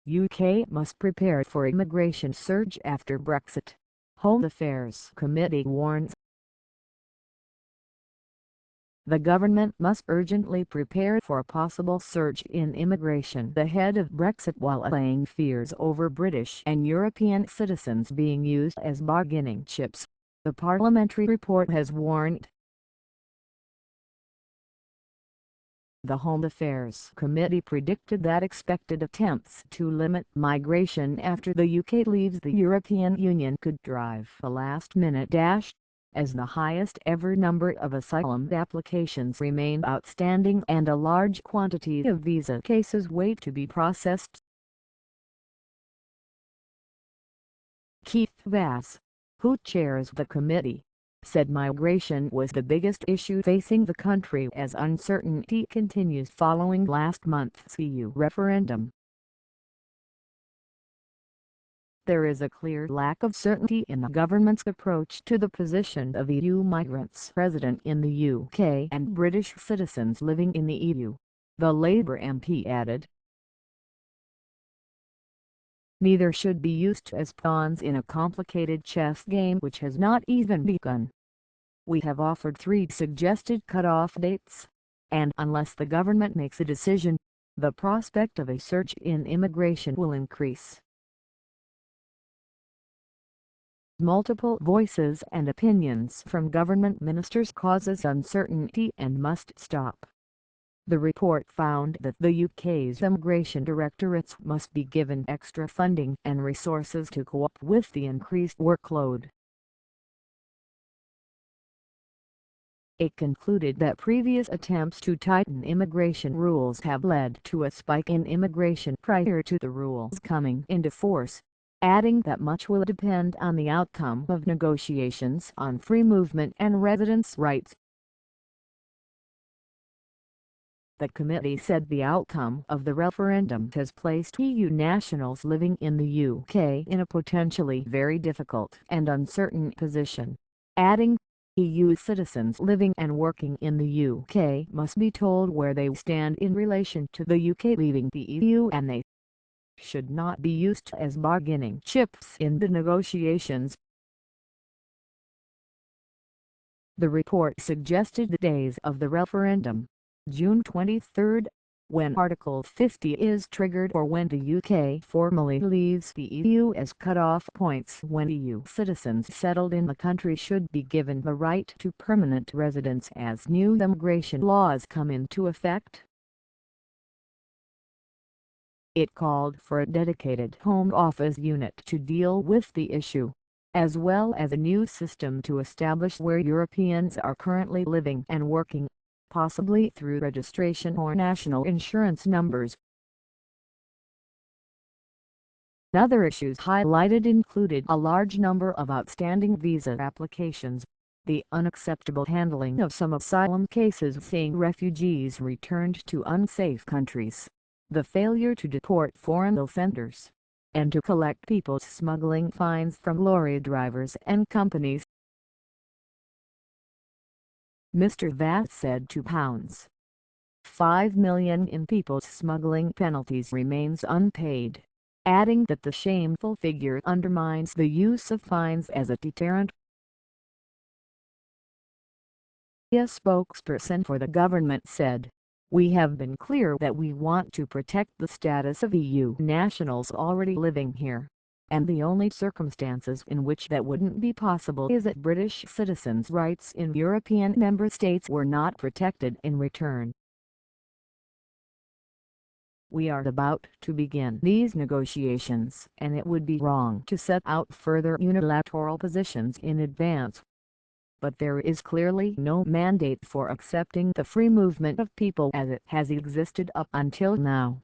UK must prepare for immigration surge after Brexit, Home Affairs Committee warns. The government must urgently prepare for a possible surge in immigration ahead of Brexit while allaying fears over British and European citizens being used as bargaining chips, the Parliamentary report has warned. The Home Affairs Committee predicted that expected attempts to limit migration after the UK leaves the European Union could drive a last-minute dash, as the highest ever number of asylum applications remain outstanding and a large quantity of visa cases wait to be processed. Keith Vass, who chairs the committee, said migration was the biggest issue facing the country as uncertainty continues following last month's EU referendum. There is a clear lack of certainty in the government's approach to the position of EU migrants resident in the UK and British citizens living in the EU, the Labour MP added. Neither should be used as pawns in a complicated chess game which has not even begun. We have offered 3 suggested cut-off dates, and unless the government makes a decision, the prospect of a surge in immigration will increase. Multiple voices and opinions from government ministers causes uncertainty and must stop. The report found that the UK's immigration directorates must be given extra funding and resources to cope with the increased workload. It concluded that previous attempts to tighten immigration rules have led to a spike in immigration prior to the rules coming into force, adding that much will depend on the outcome of negotiations on free movement and residents' rights. The committee said the outcome of the referendum has placed EU nationals living in the UK in a potentially very difficult and uncertain position, adding, EU citizens living and working in the UK must be told where they stand in relation to the UK leaving the EU and they should not be used as bargaining chips in the negotiations. The report suggested the days of the referendum, June 23, when Article 50 is triggered or when the UK formally leaves the EU as cut-off points when EU citizens settled in the country should be given the right to permanent residence as new immigration laws come into effect. It called for a dedicated Home Office unit to deal with the issue, as well as a new system to establish where Europeans are currently living and working, possibly through registration or national insurance numbers. Other issues highlighted included a large number of outstanding visa applications, the unacceptable handling of some asylum cases seeing refugees returned to unsafe countries, the failure to deport foreign offenders, and to collect people's smuggling fines from lorry drivers and companies. Mr. Vass said £2.5 million in people's smuggling penalties remains unpaid, adding that the shameful figure undermines the use of fines as a deterrent. A spokesperson for the government said, "We have been clear that we want to protect the status of EU nationals already living here, and the only circumstances in which that wouldn't be possible is that British citizens' rights in European member states were not protected in return." We are about to begin these negotiations and it would be wrong to set out further unilateral positions in advance. But there is clearly no mandate for accepting the free movement of people as it has existed up until now.